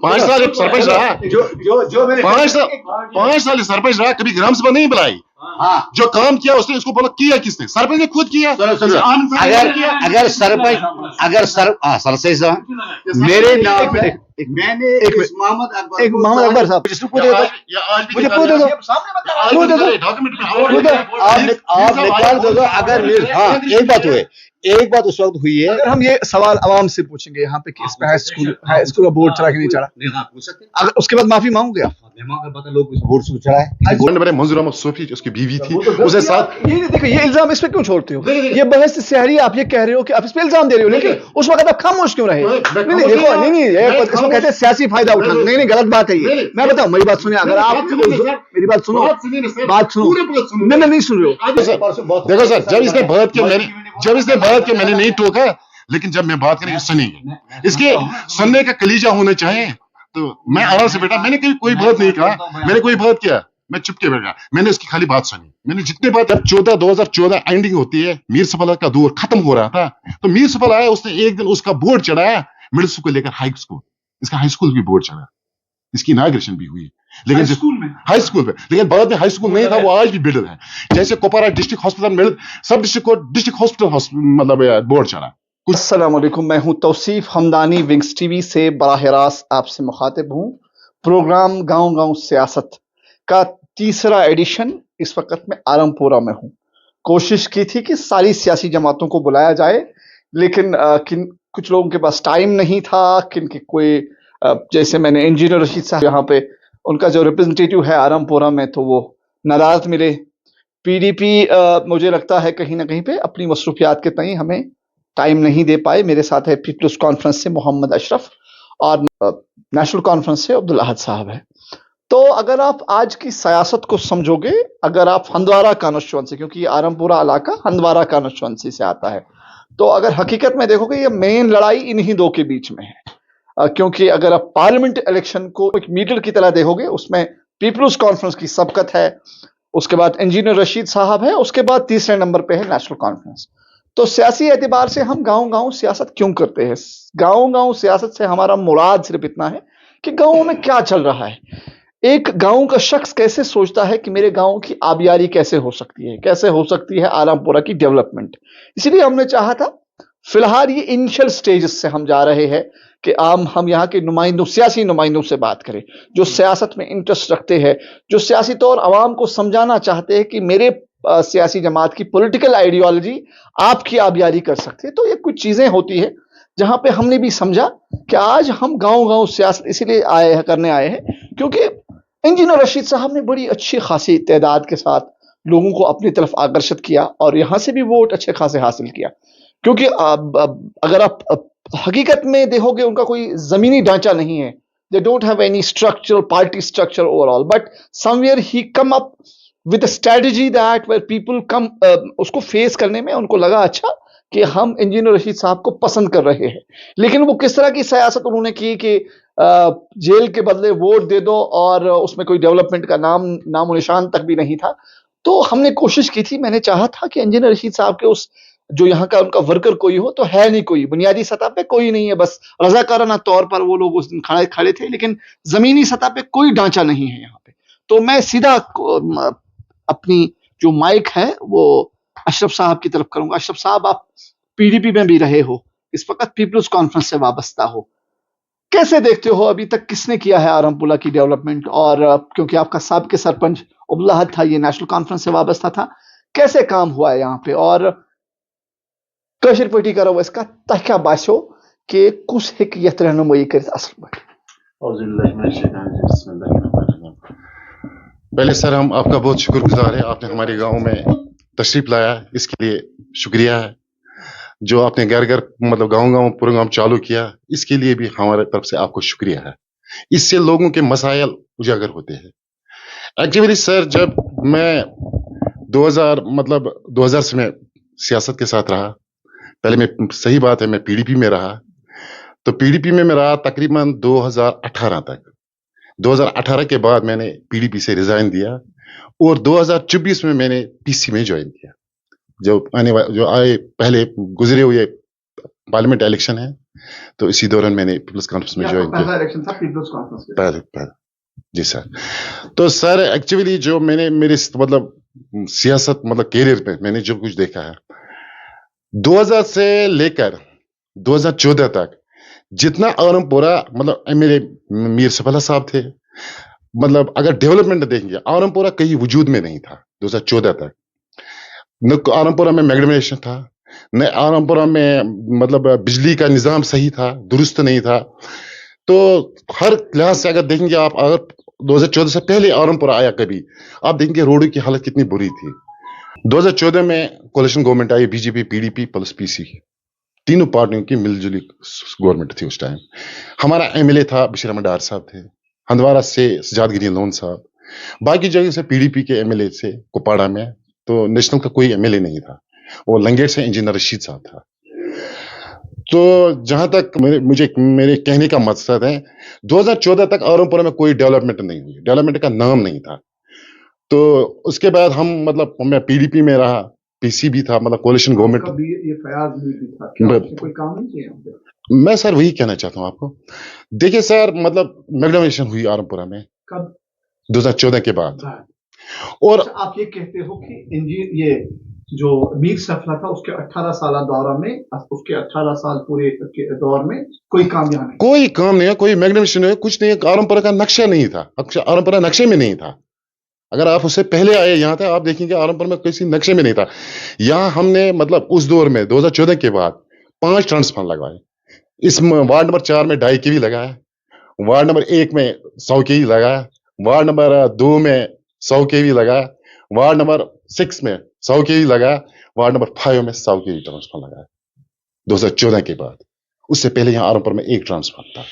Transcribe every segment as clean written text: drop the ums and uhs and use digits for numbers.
5 साल सरपंच रहा, जो 5 साल सरपंच रहा, कभी ग्राम सभा नहीं बुलाई। जो काम किया उसने, इसको बोला किया किसने? सरपंच ने खुद किया। अगर सरपंच मेरे नाम मैंने मोहम्मद अकबर साहब मुझे पूछ दो, आप निकाल दो। अगर हाँ एक बात उस वक्त हुई है, अगर हम ये सवाल आवाम से पूछेंगे यहाँ पे कि इस पे हाई स्कूल का बोर्ड चढ़ा कि नहीं चढ़ा, अगर उसके बाद माफी मांगोगे आप? बोर्ड से चढ़ा है। मंजूर अहमद सोफी उसकी बीवी थी, उसके साथ। ये देखो, ये इल्जाम इस पे क्यों छोड़ते हो? ये बहस शहरी, आप ये कह रहे हो कि आप इस पे इल्जाम दे रहे हो, लेकिन उस वक्त आप खामोश क्यों रहे? नहीं देखो, नहीं इसको कहते हैं सियासी फायदा उठाना। नहीं गलत बात है ये। मैं बताऊं, मेरी बात सुनिए, अगर आप मेरी बात सुनो, मैं नहीं सुन रहे हो। देखो सर, जब इसने बात की मैंने नहीं टोका, लेकिन जब मैं बात करें सुनेंगे, इसके सुनने का कलीजा होना चाहिए। तो मैं आराम से बैठा, मैंने कोई बात नहीं कहा, मैंने कोई बात किया, मैं चुप के बैठा, मैंने उसकी खाली बात सुनी। मैंने जितने बात, जब 2014 एंडिंग होती है, मीर सफल का दौर खत्म हो रहा था, तो मीर सफल आया, उसने एक दिन उसका बोर्ड चढ़ाया, मिडिल स्कूल को लेकर हाई स्कूल, इसका हाई स्कूल भी बोर्ड चढ़ा, इसकी इनॉग्रेशन भी हुई, लेकिन हाई स्कूल में, लेकिन बाद में हाई स्कूल नहीं था, वो आज भी बिल्डर है। जैसे कुपवारा डिस्ट्रिक्ट हॉस्पिटल में सब डिस्ट्रिक्ट को डिस्ट्रिक्ट हॉस्पिटल मतलब बोर्ड चढ़ा। अस्सलाम वालेकुम, मैं हूं तौसीफ हमदानी, विंग्स टीवी से बराह रास्त आपसे मुखातिब हूं। प्रोग्राम गांव गांव सियासत का तीसरा एडिशन इस वक्त मैं आलमपुरा में हूं। कोशिश की थी कि सारी सियासी जमातों को बुलाया जाए, लेकिन कुछ लोगों के पास टाइम नहीं था, किनके कोई जैसे मैंने इंजीनियर रशीद साहब यहाँ पे, उनका जो रिप्रेजेंटेटिव है आलमपुरा में, तो वो नाराज मिले। पीडीपी मुझे लगता है कहीं ना कहीं पे अपनी मसरूफियात के तई हमें टाइम नहीं दे पाए। मेरे साथ है पीपल्स कॉन्फ्रेंस से मोहम्मद अशरफ और नेशनल कॉन्फ्रेंस से अब्दुल अहद साहब है। तो अगर आप आज की सियासत को समझोगे, अगर आप हंदवारा कॉन्स्टिट्यूएंसी, क्योंकि आलमपुरा इलाका हंदवारा कॉन्स्टिट्यूएंसी से आता है, तो अगर हकीकत में देखोगे ये मेन लड़ाई इन्हीं दो के बीच में है। क्योंकि अगर आप पार्लियामेंट इलेक्शन को एक मीटर की तरह देखोगे, उसमें पीपल्स कॉन्फ्रेंस की सबकत है, उसके बाद इंजीनियर रशीद साहब है, उसके बाद तीसरे नंबर पे है नेशनल कॉन्फ्रेंस। तो सियासी एतबार से हम गांव गांव सियासत क्यों करते हैं? गांव गांव सियासत से हमारा मुराद सिर्फ इतना है कि गांव में क्या चल रहा है, एक गांव का शख्स कैसे सोचता है कि मेरे गांव की आबियारी कैसे हो सकती है, कैसे हो सकती है आलमपुरा की डेवलपमेंट। इसीलिए हमने चाहा था, फिलहाल ये इनिशियल स्टेजेस से हम जा रहे हैं कि हम यहाँ के नुमाइंदों, सियासी नुमाइंदों से बात करें, जो सियासत में इंटरेस्ट रखते हैं, जो सियासी तौर आवाम को समझाना चाहते हैं कि मेरे सियासी जमात की पॉलिटिकल आइडियोलॉजी आपकी आबियारी कर सकती है। तो ये कुछ चीजें होती है जहां पे हमने भी समझा कि आज हम गांव गांव सियासत इसीलिए करने आए हैं क्योंकि इंजीनियर रशीद साहब ने बड़ी अच्छी खासी तादाद के साथ लोगों को अपनी तरफ आकर्षित किया और यहां से भी वोट अच्छे खासे हासिल किया। क्योंकि अगर आप हकीकत में देखोगे, उनका कोई जमीनी ढांचा नहीं है, they don't have any structural party structure overall, but somewhere he come up with strategy that where people come, उसको फेस करने में उनको लगा अच्छा कि हम इंजीनियर रशीद साहब को पसंद कर रहे हैं। लेकिन वो किस तरह की सियासत उन्होंने की कि जेल के बदले वोट दे दो, और उसमें कोई डेवलपमेंट का नामो निशान तक भी नहीं था। तो हमने कोशिश की थी, मैंने चाहा था कि इंजीनियर रशीद साहब के उस जो यहाँ का उनका वर्कर कोई हो, तो है नहीं, कोई बुनियादी सतह पे कोई नहीं है, बस रजाकाराना तौर पर वो लोग उस दिन खड़े थे, लेकिन जमीनी सतह पे कोई ढांचा नहीं है यहाँ पे। तो मैं सीधा अपनी जो माइक है वो अशरफ साहब की तरफ करूंगा। अशरफ साहब, आप पीडीपी में भी रहे हो, इस वक्त पीपल्स कॉन्फ्रेंस से वाबस्ता हो, कैसे देखते हो अभी तक किसने किया है आलमपुरा की डेवलपमेंट? और क्योंकि आपका साबिक़ सरपंच अब्दुल अहद था, ये नेशनल कॉन्फ्रेंस से वाबस्ता था, कैसे काम हुआ है यहाँ पे? और कशर पटी करो इसका तह बासो कि कुछ हिक यथ रहनुमाई कर असल पे। पहले सर हम आपका बहुत शुक्रगुजार है, आपने हमारे गांव में तशरीफ लाया, इसके लिए शुक्रिया है। जो आपने घर घर मतलब गांव गांव प्रोग्राम चालू किया, इसके लिए भी हमारे तरफ से आपको शुक्रिया है। इससे लोगों के मसाइल उजागर होते हैं। एक्चुअली सर, जब मैं 2000 से मैं सियासत के साथ रहा, पहले मैं, सही बात है, मैं पीडीपी में रहा, तो पीडीपी में मैं रहा तकरीबन 2018 तक। 2018 के बाद मैंने पीडीपी से रिजाइन दिया और 2024 में मैंने पीसी में ज्वाइन किया। जो आए पहले गुजरे हुए पार्लियामेंट इलेक्शन है, तो इसी दौरान मैंने पीपल्स कॉन्फ्रेंस में ज्वाइन किया। पहला इलेक्शन था पीपल्स कॉन्फ्रेंस के। पहले जी सर। तो सर एक्चुअली जो मैंने मेरे मतलब सियासत मतलब कैरियर में मैंने जो कुछ देखा है 2000 से लेकर 2014 तक जितना आलमपुरा मतलब एमएलए मीर सफला साहब थे, मतलब अगर डेवलपमेंट देखेंगे आलमपुरा कहीं वजूद में नहीं था 2014 तक। न आलमपुरा में मैग्नेशन था, न आलमपुरा में मतलब बिजली का निज़ाम सही था, दुरुस्त नहीं था। तो हर लिहाज से अगर देखेंगे आप, अगर 2014 से पहले आलमपुरा आया कभी, आप देखेंगे रोड की हालत कितनी बुरी थी। 2014 में कोalition गवर्नमेंट आई, बीजेपी, पीडीपी प्लस पीसी, तीनों पार्टियों की मिलजुली गवर्नमेंट थी उस टाइम। हमारा एमएलए था बशीर अहमद डार साहब थे, हंदवारा से सजाद गिरी लोन साहब, बाकी जगह से पीडीपी के एमएलए से कुपवाड़ा में, तो नेशनल का कोई एमएलए नहीं था। वो लंगेट से इंजीनियर रशीद साहब था। तो जहां तक मेरे कहने का मकसद है 2014 तक आलमपुरा में कोई डेवलपमेंट नहीं हुई, डेवलपमेंट का नाम नहीं था। तो उसके बाद हम मतलब मैं पीडीपी में रहा, पीसी भी था, मतलब कोalition गवर्नमेंट। कभी ये फयाज भी था, क्या उसने कोई काम नहीं किया यहाँ पे? मैं सर वही कहना चाहता हूँ आपको। देखिए सर, मतलब मैग्नेशन हुई आलमपुरा में कब? 2014 के बाद। और अच्छा, आप ये कहते हो कि ये जो मीर सफला था उसके 18 साल दौर में, उसके 18 साल पूरे के दौर में कोई काम यहाँ नहीं, कोई काम नहीं है, कोई मैग्नेशन नहीं है, कुछ नहीं है। आलमपुरा का नक्शा नहीं था, आलमपुरा नक्शे में नहीं था। अगर आप उससे पहले आए यहाँ तक, आप देखेंगे आलमपुर में किसी नक्शे में नहीं था। यहाँ हमने मतलब उस दौर में 2014 के बाद 5 ट्रांसफार्मर लगवाए। इस वार्ड नंबर 4 में 2.5 kV लगाया, वार्ड नंबर 1 में 100 kV लगाया, वार्ड नंबर 2 में 100 kV लगाया, वार्ड नंबर 6 में 100 kV लगाया, वार्ड नंबर 5 में 100 kV ट्रांसफार्मर लगाया 2014 के बाद। उससे पहले यहाँ आलमपुर में 1 ट्रांसफार्मर था।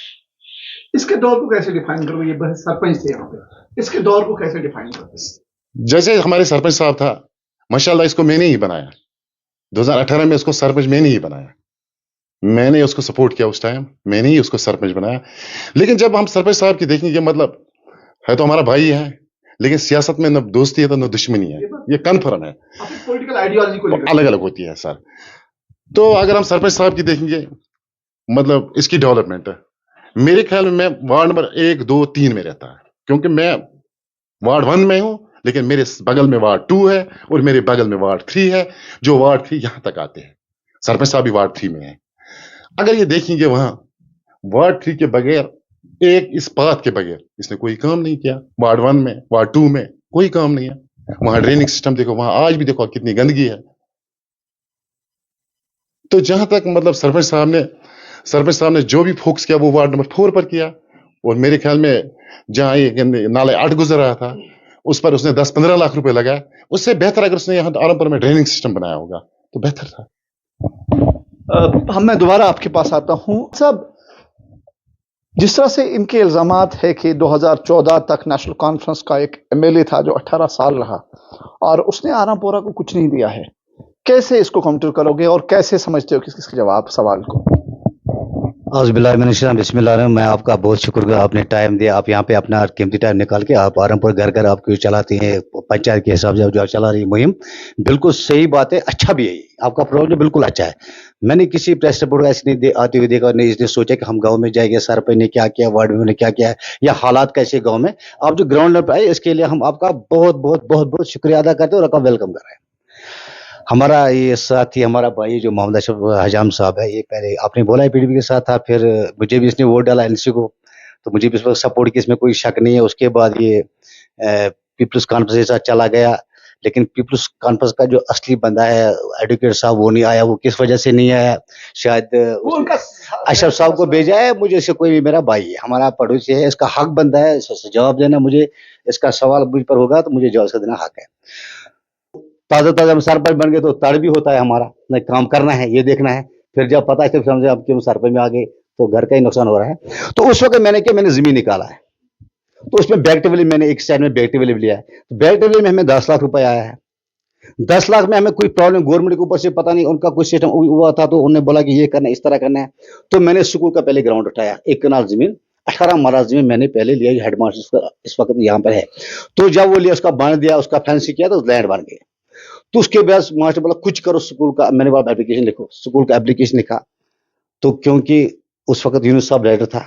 इसके दौर को कैसे डिफाइन करोगे? ये बहस सरपंच थे यहाँ पे, इसके दौर को कैसे डिफाइन करोगे? जैसे हमारे सरपंच साहब था, माशाल्लाह इसको मैंने ही बनाया 2018 में, इसको सरपंच मैंने ही बनाया, मैंने उसको सपोर्ट किया उस टाइम, मैंने ही उसको सरपंच बनाया। लेकिन जब हम सरपंच साहब की देखेंगे, मतलब है तो हमारा भाई है, लेकिन सियासत में न दोस्ती है तो न दुश्मनी है, ये कन्फर्म है, पॉलिटिकल आइडियोलॉजी को लेकर अलग अलग होती है सर। तो अगर हम सरपंच साहब की देखेंगे, मतलब इसकी डेवलपमेंट है, मेरे ख्याल में मैं वार्ड नंबर 1, 2, 3 में रहता है, क्योंकि मैं वार्ड 1 में हूं, लेकिन मेरे बगल में वार्ड 2 है और मेरे बगल में वार्ड 3 है, जो वार्ड 3 यहां तक आते हैं। सरपंच साहब भी वार्ड 3 में है। अगर ये देखेंगे वहां वार्ड 3 के बगैर, एक इस बात के बगैर इसने कोई काम नहीं किया। वार्ड 1 में, वार्ड 2 में कोई काम नहीं है। वहां ड्रेनिंग सिस्टम देखो, वहां आज भी देखो कितनी गंदगी है। तो जहां तक मतलब सरपंच साहब ने जो भी फोकस किया वो वार्ड नंबर 4 पर किया, और मेरे ख्याल में जहां ये नाले 8 गुजर रहा था उस पर उसने 10-15 लाख रुपए लगाए। उससे बेहतर अगर उसने यहाँ आलमपुर में ड्रेनिंग सिस्टम बनाया होगा तो बेहतर था। मैं दोबारा आपके पास आता हूं साहब। जिस तरह से इनके इल्जामात है कि 2014 तक नेशनल कॉन्फ्रेंस का एक एमएलए था जो 18 साल रहा और उसने आलमपुरा को कुछ नहीं दिया है, कैसे इसको काउंटर करोगे और कैसे समझते हो किसके जवाब सवाल को? बिस्मिल्लाह, मैं आपका बहुत शुक्रिया, आपने टाइम दिया, आप यहाँ पे अपना कीमती टाइम निकाल के आप आलमपुर घर घर आप क्यों चलाती हैं, पंचायत के हिसाब से जो चला रही मुहिम, बिल्कुल सही बात है, अच्छा भी है, आपका प्रोग्राम बिल्कुल अच्छा है। मैंने किसी प्रेस रिपोर्ट का ऐसे आते हुए देखा, नहीं इसने सोचा कि हम गाँव में जाएंगे, सरपंच ने क्या किया, वार्ड में क्या किया है, या हालात कैसे गाँव में, आप जो ग्राउंड लेवल पर आए इसके लिए हम आपका बहुत बहुत बहुत बहुत शुक्रिया अदा करते हैं और आपका वेलकम कर रहे हैं। हमारा ये साथी, हमारा भाई जो मोहम्मद अशरफ हजाम साहब है, ये पहले आपने बोला है पीडीपी के साथ था, फिर मुझे भी इसने वोट डाला एनसी को, तो मुझे भी इस वक्त सपोर्ट की, इसमें कोई शक नहीं है। उसके बाद ये पीपल्स कॉन्फ्रेंस के साथ चला गया, लेकिन पीपल्स कॉन्फ्रेंस का जो असली बंदा है एडवोकेट साहब वो नहीं आया। वो किस वजह से नहीं आया, शायद अशरफ साहब को भेजा है, मुझे इससे कोई भी, मेरा भाई है, हमारा पड़ोसी है, इसका हक बनता है जवाब देना, मुझे इसका सवाल मुझ पर होगा तो मुझे जवाब देना हक है। ताज़ा हम सरपंच बन गए तो तड़ भी होता है हमारा, नहीं काम करना है, ये देखना है, फिर जब पता है समझे अब क्यों सरपंच में आ गए तो घर का ही नुकसान हो रहा है। तो उस वक्त मैंने जमीन निकाला है, तो उसमें बैक टेबल मैंने एक साइड में बैक टेबल लिया है, तो बैक टेबल में हमें 10 लाख रुपए आया है। 10 लाख में हमें कोई प्रॉब्लम गवर्नमेंट के ऊपर से पता नहीं, उनका कुछ सिस्टम हुआ था तो उन्होंने बोला कि ये करना इस तरह करना है, तो मैंने स्कूल का पहले ग्राउंड उठाया, 1 कनाल जमीन 18 मरला जमीन मैंने पहले लिया, हेडमास्टर इस वक्त यहाँ पर है। तो जब वो लिया, उसका बांध दिया, उसका फेंस किया तो लैंड बन गई। तो उसके बाद मास्टर बोला कुछ करो स्कूल का, मैंने बोला एप्लीकेशन लिखो, स्कूल का एप्लीकेशन लिखा, तो क्योंकि उस वक्त यूनुस साहब डायरेक्टर था,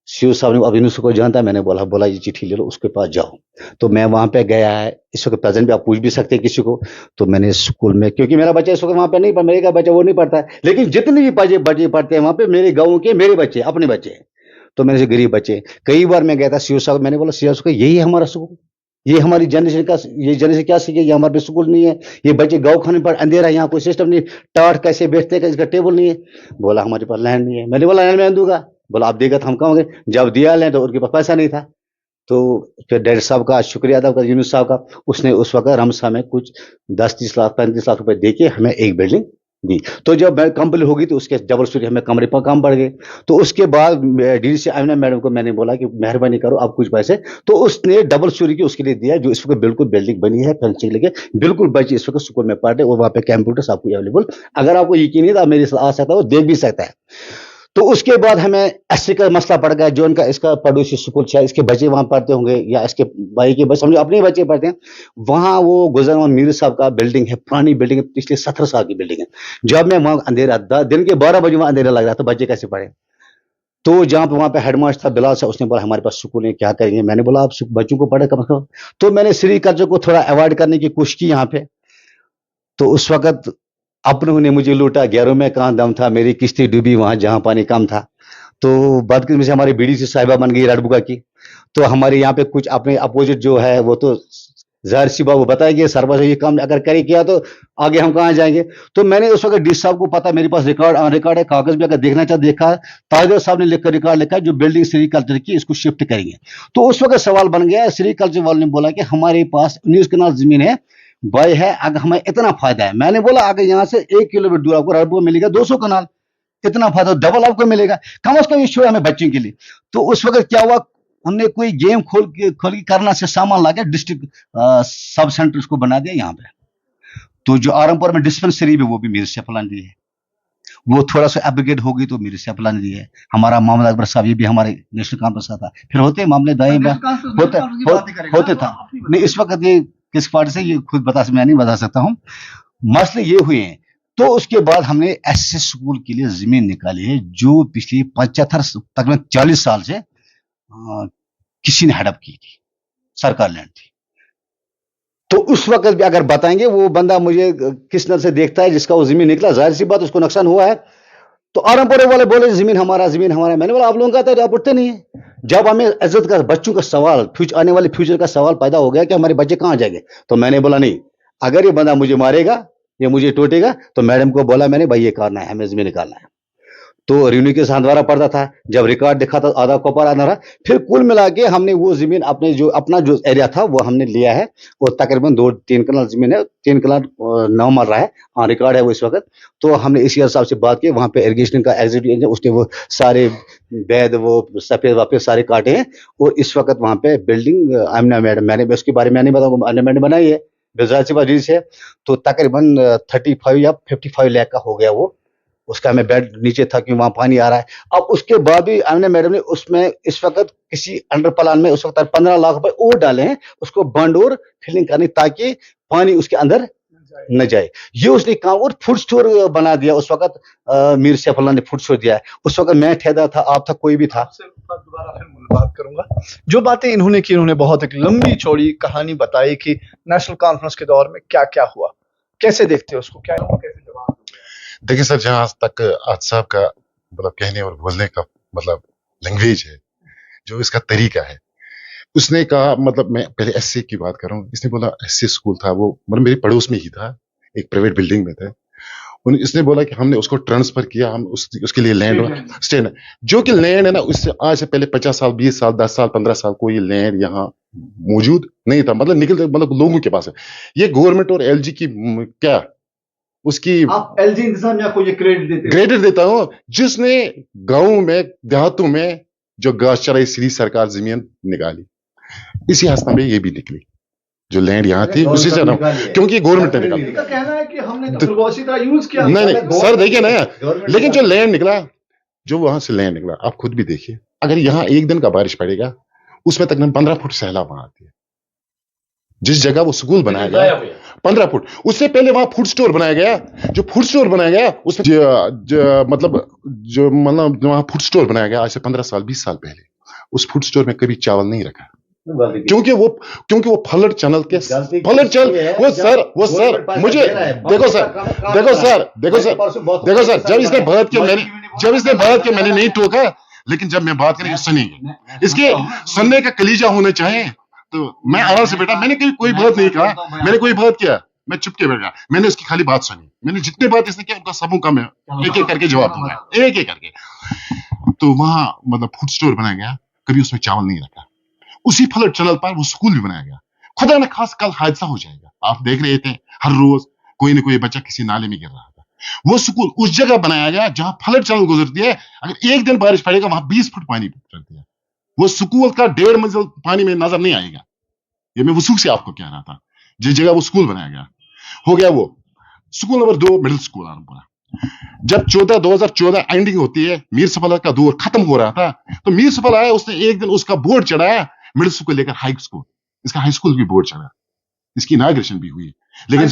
सीओ साहब ने, अब यूनुस को जानता है, मैंने बोला ये चिट्ठी ले लो, उसके पास जाओ। तो मैं वहाँ पे गया है, इस वक्त प्रेजेंट भी आप पूछ भी सकते हैं किसी को। तो मैंने स्कूल में, क्योंकि मेरा बच्चा इस वक्त वहाँ पे नहीं पढ़, मेरे का बच्चा वो नहीं पढ़ता है, लेकिन जितने भी बच्चे पढ़ते हैं वहाँ पे मेरे गाँव के मेरे बच्चे, अपने बच्चे हैं। तो मैंने से गरीब बच्चे, कई बार मैं गया था सीओ साहब, मैंने बोला सीओ साहब यही है हमारा स्कूल, ये हमारी जनरेशन का, ये जनरेशन क्या सीखे, ये हमारे पे स्कूल नहीं है, ये बच्चे गाँव खाने पर अंधेरा है, यहाँ कोई सिस्टम नहीं, टाट कैसे बैठते हैं, इसका टेबल नहीं है। बोला हमारे पास लैंड नहीं है। मैंने बोला लैंड मैं दूंगा। बोला आप देगा तो हम कहोगे, जब दिया लैंड तो उनके पास पैसा नहीं था। तो फिर डायरेक्टर साहब का शुक्रिया अदा कर, यूनुस साहब का, उसने उस वक्त रमसा में कुछ 10-30 लाख 35 लाख रुपए दे के हमें एक बिल्डिंग दी। तो जब कंप्लीट होगी तो उसके डबल स्टोरी हमें कमरे पर काम बढ़ गए। तो उसके बाद डीसी आमिना मैडम को मैंने बोला कि मेहरबानी करो आप कुछ पैसे, तो उसने डबल स्टोरी की उसके लिए दिया, जो इस वक्त बिल्कुल बिल्डिंग बनी है फेंसिंग लगे, बिल्कुल बच्चे इस वक्त स्कूल में पढ़ते, और वहाँ पे कंप्यूटर्स आपको अवेलेबल, अगर आपको यकीन नहीं तो आप मेरे साथ आ सकता हो, देख भी सकता है। तो उसके बाद हमें एससी का मसला पड़ गया, जो उनका इसका पड़ोसी स्कूल है, इसके बच्चे वहां पढ़ते होंगे या इसके भाई के बच्चे, समझो अपने ही बच्चे पढ़ते हैं वहां। वो गुजरवा मीर साहब का बिल्डिंग है, पुरानी बिल्डिंग है, पिछले 17 साल की बिल्डिंग है। जब मैं वहां अंधेरा दिन के 12 बजे वहां अंधेरा लग रहा था, बच्चे कैसे पढ़े। तो जहाँ पे वहां पे हेडमास्टर था बिलाल साहब, उसने बोला हमारे पास स्कूल है, क्या करेंगे। मैंने बोला आप बच्चों को पढ़े कम से कम। तो मैंने सेरीकल्चर को थोड़ा अवॉइड करने की कोशिश की यहाँ पे। तो उस वक्त अपनों ने मुझे लूटा, गैरों में कहाँ दम था, मेरी किश्ती डूबी वहां जहां पानी कम था। तो बदकिस्मती से हमारी बीडीसी साहिबा बन गई राडबुगा की। तो हमारे यहाँ पे कुछ अपने अपोजिट जो है वो तो जाहिर सी बात वो बताएगी, सरपंच ये काम अगर करे किया तो आगे हम कहाँ जाएंगे। तो मैंने उस वक्त डी साहब को पता, मेरे पास रिकॉर्ड है, कागज भी अगर देखना चाहे देखा, ताजर साहब ने लिख कर रिकॉर्ड लिखा जो बिल्डिंग सेरीकल्चर की, इसको शिफ्ट करेंगे। तो उस वक्त सवाल बन गया, सेरीकल्चर वाले ने बोला कि हमारे पास 19 कनाल जमीन है, भाई है, अगर हमें इतना फायदा है। मैंने बोला अगर यहाँ से 1 किलोमीटर दूर आपको राडबुगा मिलेगा 200 कनाल, इतना फायदा डबल आपको मिलेगा, कम से कम ये शो हमें बच्चों के लिए। तो उस वक्त क्या हुआ, उनने कोई गेम खोल के करना से सामान ला के डिस्ट्रिक्ट सब सेंटर उसको बना दिया यहाँ पे। तो जो आरमपुर में डिस्पेंसरी भी, वो भी मेरे से प्लान दी है, वो थोड़ा सा अपग्रेड होगी तो मेरे से प्लान दी है। हमारा मोहम्मद अकबर साहब, ये भी हमारे नेशनल कॉन्फ्रेंस का था, फिर होते मामले दाएं होते था। नहीं इस वक्त ये किस पार्टी से, ये खुद बता, मैं नहीं बता सकता हूँ। मसले ये हुए हैं। तो उसके बाद हमने ऐसे स्कूल के लिए जमीन निकाली है जो पिछले 75 तकरीबन 40 साल से किसी ने हड़प की थी, सरकार लैंड थी। तो उस वक्त भी अगर बताएंगे, वो बंदा मुझे किस नजर से देखता है जिसका वो जमीन निकला, जाहिर सी बात उसको नुकसान हुआ है। तो आरमपुर वाले बोले जमीन हमारा, जमीन हमारा। मैंने बोला आप लोगों का तो आप उठते नहीं है। जब हमें इज्जत का, बच्चों का सवाल, आने वाले फ्यूचर का सवाल पैदा हो गया कि हमारे बच्चे कहाँ जाएंगे, तो मैंने बोला नहीं, अगर ये बंदा मुझे मारेगा या मुझे टोटेगा, तो मैडम को बोला मैंने, भाई ये करना है, हमें जमीन निकालना है। तो रेवेन्यू के साथ पड़ता था, जब रिकॉर्ड देखा था आधा कॉपर आधा रहा। फिर कुल मिला के हमने वो जमीन अपना जो एरिया था वो हमने लिया है, और तकरीबन 2-3 कनाल जमीन है, 3 कनाल 9 मर रहा है, हाँ रिकॉर्ड है वो इस वक्त। तो हमने इसी साहब से बात की, वहाँ पे इरिगेशन का एग्जीक्यूटिव उसने वो सारे बैद वो सफेद वापस सारे काटे हैं, और इस वक्त वहाँ पे बिल्डिंग आमिना मैडम, मैंने उसके बारे में नहीं बताऊंगा, आमिना मैडम बनाई है बेजार से बाजी से। तो तकरीबन 35 या 55 लाख का हो गया वो, उसका हमें बेड नीचे था कि वहां पानी आ रहा है। अब उसके बाद भी आमिना मैडम ने उसमें इस वक्त किसी अंडर प्लान में उस वक्त 15 लाख रुपए और डाले हैं उसको बंद और फिलिंग करनी, ताकि पानी उसके अंदर न जाए। ये उसने काम, और फूड स्टोर बना दिया उस वक्त, मीर सैफुल्लाह ने फूड स्टोर दिया है। उस वक्त मैं ठेकेदार था, आप था, कोई भी था। दोबारा फिर मुलाकात करूंगा। जो बातें इन्होंने की, इन्होंने बहुत एक लंबी चौड़ी कहानी बताई कि नेशनल कॉन्फ्रेंस के दौर में क्या क्या हुआ, कैसे देखते हो उसको, क्या कैसे जवाब। देखिए सर, जहां तक आज साहब का मतलब कहने और बोलने का मतलब लैंग्वेज है, जो इसका तरीका है, उसने कहा, मतलब मैं पहले एससी की बात कर रहा हूँ। इसने बोला एससी स्कूल था वो, मतलब मेरे पड़ोस में ही था, एक प्राइवेट बिल्डिंग में था। इसने बोला कि हमने उसको ट्रांसफर किया, हम उसके लिए लैंड स्टेन, जो कि लैंड है ना, उससे आज से पहले 50 साल 20 साल 10 साल 15 साल कोई लैंड यहाँ मौजूद नहीं था, मतलब निकल, मतलब लोगों के पास है। ये गवर्नमेंट और एलजी की क्या उसकी, आप एलजी इंतजामिया को ये क्रेडिट देता हूं, जिसने गांव में देहातों में जो घास चराई सीधी सरकार जमीन निकाली, इसी हादसा में ये भी निकली जो लैंड यहाँ थी उसी से, क्योंकि गवर्नमेंट ने निकाला। इनका कहना है कि हमने तो उसी तरह यूज किया। नहीं सर देखिए ना, लेकिन जो लैंड निकला, जो वहां से लैंड निकला, आप खुद भी देखिए, अगर यहाँ एक दिन का बारिश पड़ेगा उसमें तकरीबन 15 फुट सैलाब आती है। जिस जगह वो स्कूल बनाया गया 15 फुट। उससे पहले वहां फूड स्टोर बनाया गया, जो फूड स्टोर बनाया गया उसमें मतलब वहां फूड स्टोर बनाया गया आज से 15 साल 20 साल पहले, उस फूड स्टोर में कभी चावल नहीं रखा, क्योंकि वो फ्लड चैनल के फ्लड चैनल वो सर मुझे देखो सर जब इसने बात किया मैंने नहीं टोका, लेकिन जब मैं बात करी उससे नहीं, इसके सुनने का कलीजा होना चाहिए। तो मैं आराम से बेटा, मैंने कोई बात नहीं कहा, मैंने कोई बात किया, मैं चुप के बैठ गया, मैंने उसकी खाली बात सुनी, मैंने जितने बात इसने किया उनका सबों का मैं एक एक करके जवाब दूंगा, एक एक करके। तो वहां मतलब फूड स्टोर बनाया गया, कभी उसमें चावल नहीं रखा। उसी फ्लड चैनल पर वो स्कूल भी बनाया गया। खुदा न खास कल हादसा हो जाएगा, आप देख रहे थे हर रोज कोई ना कोई बच्चा किसी नाले में गिर रहा था। वो स्कूल उस जगह बनाया गया जहां फ्लड चैनल गुजरती है, अगर एक दिन बारिश पड़ेगा वहां 20 फुट पानी चलती है, वो स्कूल का 1.5 मंजिल पानी में नजर नहीं आएगा। ये मैं वसूख से आपको कह रहा था, जिस जगह वो स्कूल बनाया गया हो गया वो school number 2 middle school Arampura. जब 2014 एंडिंग होती है, मीर सफल का दौर खत्म हो रहा था, तो मीर सफल आया, उसने एक दिन उसका बोर्ड चढ़ाया मिडिल स्कूल को लेकर हाई स्कूल, इसका हाई स्कूल भी बोर्ड चढ़ा, इसकी इनाग्रेशन भी हुई, लेकिन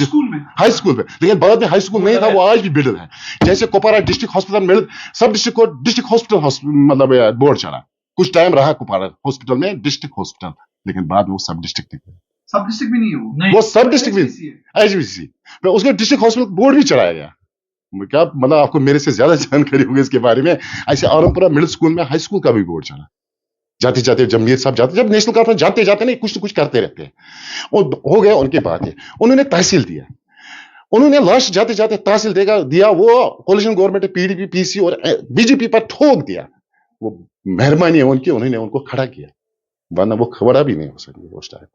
हाई स्कूल में लेकिन बाद में हाई स्कूल नहीं था, वो आज भी बिल्डर है। जैसे कुपवारा डिस्ट्रिक्ट हॉस्पिटल सब डिस्ट्रिक्ट को डिस्ट्रिक्ट हॉस्पिटल मतलब बोर्ड चढ़ा, कुछ टाइम रहा कुपवारा हॉस्पिटल में डिस्ट्रिक्ट हॉस्पिटल, लेकिन बाद में वो सब डिस्ट्रिक्ट नहीं, सब डिस्ट्रिक्ट भी नहीं है वो सब डिस्ट्रिक्ट भी एचबीसी में उसको डिस्ट्रिक्ट हॉस्पिटल बोर्ड भी चढ़ाया गया। क्या मतलब आपको मेरे से ज्यादा जानकारी होगी इसके बारे में। ऐसे आरमपुरा मिडिल स्कूल में हाई स्कूल का भी बोर्ड चढ़ा, जाते जाते जब मीर साहब जाते, जब नेशनल कॉन्फ्रेंस जाते नहीं कुछ न कुछ करते रहते हैं, और हो गया उनकी बात है। उन्होंने तहसील दिया, उन्होंने लास्ट जाते जाते तहसील दिया, वो कोलिशन गवर्नमेंट पीडीपी पीसी और बीजेपी पर ठोक दिया। वो मेहरबानी है उनकी, उन्होंने उनको खड़ा किया, वरना वो खड़ा भी नहीं हो सकती उस टाइम।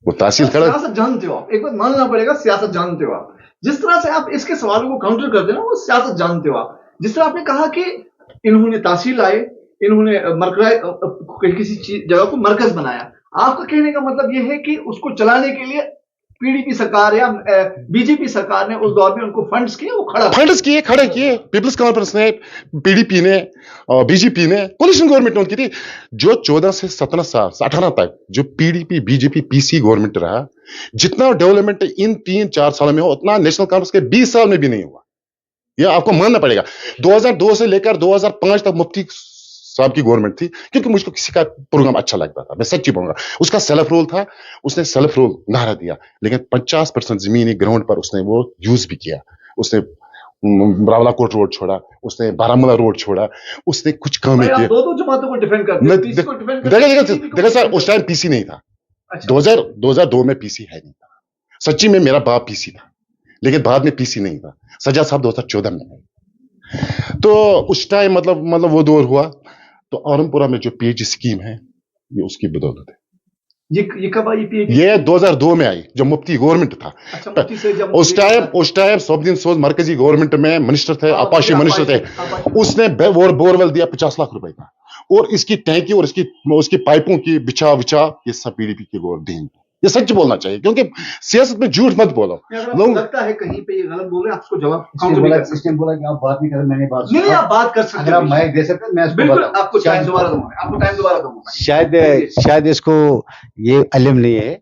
वो तहसील खड़ा, सियासत जानते हो आप, एक बात मानना पड़ेगा, सियासत जानते हो आप। जिस तरह से आप इसके सवालों को काउंटर करते हो ना, वो सियासत जानते हो आप। जिस तरह आपने कहा कि इन्होंने तहसील आए, इन्होंने किसी जगह को मरकज बनाया, आपका कहने का मतलब यह है कि उसको चलाने के लिए पीडीपी सरकार या बीजेपी सरकार ने उस दौर में उनको फंड्स किए, वो खड़े किए पीपल्स कॉन्फ्रेंस ने, पीडीपी ने, बीजेपी ने, कोलिशन गवर्नमेंट ने उनकी थी। जो 14 से 17 साल 18 तक जो पीडीपी बीजेपी पीसी गवर्नमेंट रहा, जितना डेवलपमेंट इन 3-4 सालों में हो उतना नेशनल कांग्रेस के 20 साल में भी नहीं हुआ, यह आपको मानना पड़ेगा। 2002 से लेकर 2005 तक मुफ्ती साहब की गवर्नमेंट थी, क्योंकि मुझको किसी का प्रोग्राम अच्छा लगता था, मैं सच्ची बोलूंगा। उसका सेल्फ रोल था, उसने सेल्फ रोल नारा दिया, लेकिन 50% जमीनी ग्राउंड पर उसने वो यूज भी किया। उसने रावलाकोट रोड छोड़ा, उसने बारामूला रोड छोड़ा, उसने कुछ काम किए। दो जमातों को डिफेंड करते देखा सर, उस टाइम पीसी नहीं था। 2002 में पीसी है नहीं था, सच्ची में मेरा बाप पीसी था, लेकिन बाद में पीसी नहीं था। सज्जाद साहब 2014 में आए, तो उस टाइम मतलब वो दौर हुआ। तो आरमपुरा में जो पीएच स्कीम है, ये उसकी बदौलत है। ये कब आई पीएच? ये 2002 में आई, जब मुफ्ती गवर्नमेंट था। अच्छा, उस टाइम सोबदीन सोज मरकजी गवर्नमेंट में मिनिस्टर थे, आपाशी मिनिस्टर थे। उसने बोरवेल दिया 50 लाख रुपए का, और इसकी टैंकी और उसकी पाइपों की बिछा ये सब पीडीपी की गवर्नमेंट। ये सच बोलना चाहिए, क्योंकि सियासत में झूठ मत बोलो। लोग लगता है कहीं पे ये गलत बोल रहे हैं, आपको जवाब सिस्टम बोला कि आप बात नहीं करें, मैंने बात नहीं, आप बात कर सकते हैं, अगर आप माइक दे सकते हैं मैं बिल्कुल आपको टाइम दोबारा दूंगा। शायद इसको ये इल्म नहीं है।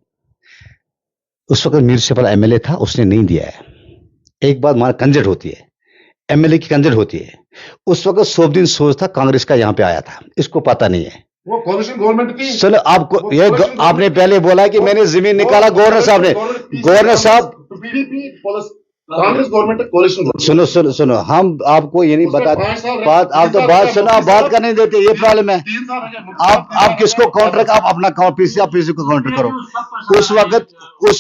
उस वक्त मीर सफल एमएलए था, उसने नहीं दिया है। एक बात मान कंजट होती है, एमएलए की कंजट होती है। उस वक्त सोबदीन सोज था, कांग्रेस का यहाँ पे आया था, इसको पता नहीं है। वो कोलिशन गवर्नमेंट की सुनो, आपको ये आपने पहले बोला कि मैंने जमीन निकाला, गवर्नर साहब ने, गवर्नर साहब कांग्रेस गवर्नमेंट कोलिशन। सुनो, हम आपको ये नहीं बता बात, आप तो बात सुनो, आप बात करने देते, ये प्रॉब्लम है। आप किसको काउंटर, आप अपना पीसी को काउंटर करो। उस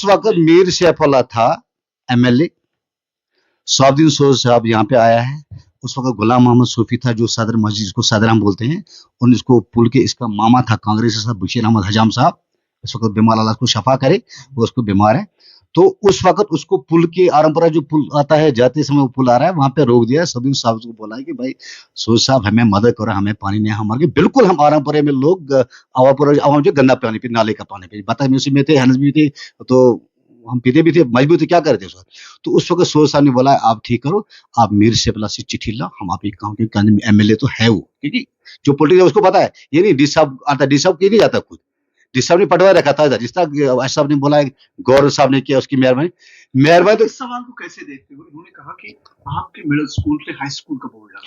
वक्त मीर सैफुल्लाह था एमएलए, सोबदीन सोज साहब यहाँ पे आया है। उस वक्त गुलाम मोहम्मद सूफी था, जो सदर मस्जिद, जिसको सदर हम बोलते हैं, और इसको पुल के इसका मामा था कांग्रेस साहब बशीर अहमद हजाम साहब। इस वक्त बीमार, अल्लाह को शफा करे, वो उसको बीमार है। तो उस वक्त उसको पुल के आरमपुरा जो पुल आता है, जाते समय वो पुल आ रहा है, वहां पे रोक दिया। सभी साहब को बोला है कि भाई सोज साहब हमें मदद करो, हमें पानी नहीं हमारे। बिल्कुल हम आरमपुरे में लोग आवाम जो गंदा पानी पे, नाले का पानी पे, बता में थे, हनस भी थे, तो हम पीते भी थे, मजबूर थे, क्या करते उस वक्त। तो उस वक्त सोज साहब ने बोला आप ठीक करो, आप मीर सैफुल्लाह से चिट्ठी लाओ, हम आप एक काम के एमएलए तो है वो, क्योंकि जो पॉलिटिक्स है उसको पता है। ये नहीं डी साहब आता, डी साहब नहीं जाता खुद, डी साहब ने पटवा रखा था। जिस तरह साहब ने बोला, गौरव साहब ने किया, उसकी मेहरबानी। मेहरबानी तो इस सवाल को कैसे देखते हो? इन्होंने कहा कि आपके मिडिल स्कूल पे हाई स्कूल का बोर्ड लगा,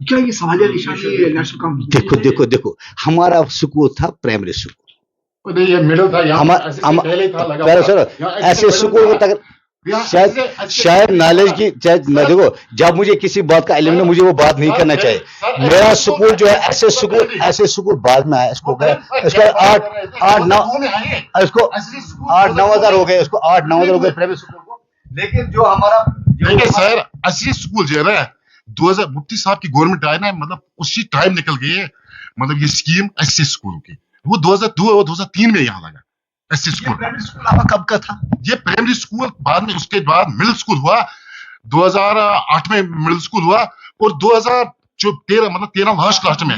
क्या ये सवालिया निशानी है नेशनल काउंसिल? देखो देखो देखो, हमारा स्कूल था प्राइमरी स्कूल, नहीं ये मिडिल था यहाँ हमारा पहले था लगा पहले हुआ। सर यहाँ ऐसे मिडिल स्कूल था। तक यहाँ शायद ऐसे- शायद नॉलेज की शायद मैं देखो, जब मुझे किसी बात का इल्म है मुझे वो बात नहीं करना चाहिए। मेरा स्कूल जो है ऐसे स्कूल बाद में आया, इसको गए इसको 8-9 हज़ार हो गए, इसको 8-9 हज़ार हो गए प्राइवेट स्कूल को। लेकिन जो हमारा देखिए सर असली स्कूल जो है ना 2000 मुफ्ती साहब की गवर्नमेंट आई ना, मतलब उसी टाइम निकल गई है, मतलब ये स्कीम ऐसे स्कूल की, वो 2002 और 2003 में यहाँ लगा ऐसे स्कूल। प्राइवेट स्कूल आपका कब का था? ये प्राइमरी स्कूल बाद में, उसके बाद मिडिल स्कूल हुआ 2008 में मिडिल स्कूल हुआ, और 2013 मतलब 13 लास्ट क्लास में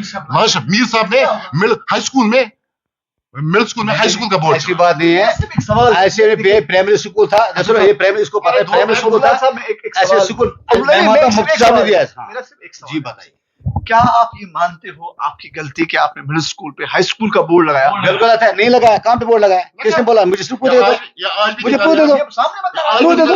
मीर साहब ने हाई स्कूल में मिडिल स्कूल में हाई स्कूल का बोर्ड। ऐसी बात नहीं है, सिर्फ एक सवाल ऐसे प्राइमरी स्कूल था, सुनो ये प्राइमरी स्कूल पता है, प्राइमरी स्कूल था ऐसे स्कूल मुफ्ती साहब ने दिया है। मेरा सिर्फ एक सवाल जी बताइए। क्या आप ये मानते हो आपकी गलती कि आपने मिडिल स्कूल पे हाई स्कूल का बोर्ड लगाया? बिल्कुल आता है, नहीं लगाया, कहाँ पे बोर्ड लगाया, किसने बोला? मुझे सिर्फ दे दो, मुझे प्रूफ दे दो, सामने बता प्रूफ दे दो,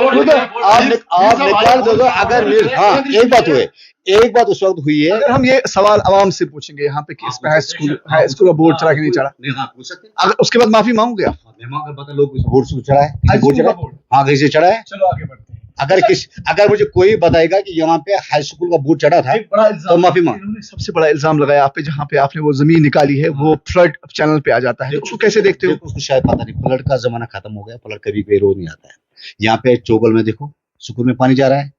प्रूफ दो, आप निकाल दो। अगर हाँ एक बात हुई, एक बात उस वक्त हुई है, अगर हम ये सवाल आवाम से पूछेंगे यहाँ पे कि इस पे हाई स्कूल का बोर्ड चढ़ा कि नहीं चढ़ा, हाँ पूछ सकते हैं, अगर उसके बाद माफी मांगोगे आप? पता लोग बोर्ड से चढ़ा है, किसी बोर्ड चढ़ा है? हाँ कहीं से चढ़ा है? चलो आगे बढ़ते हैं। अगर मुझे कोई बताएगा कि यहाँ पे हाई स्कूल का बोर्ड चढ़ा था बड़ा तो माफी मांग। इन्होंने सबसे बड़ा इल्जाम लगाया आप पे, जहाँ पे आपने वो जमीन निकाली है वो फ्लड चैनल पे आ जाता है, उसको कैसे देखते हो? उसको शायद पता नहीं, फ्लड का जमाना खत्म हो गया, फ्लड कभी कोई रोज नहीं आता है। यहाँ पे चोगल में देखो स्कूल में पानी जा रहा है,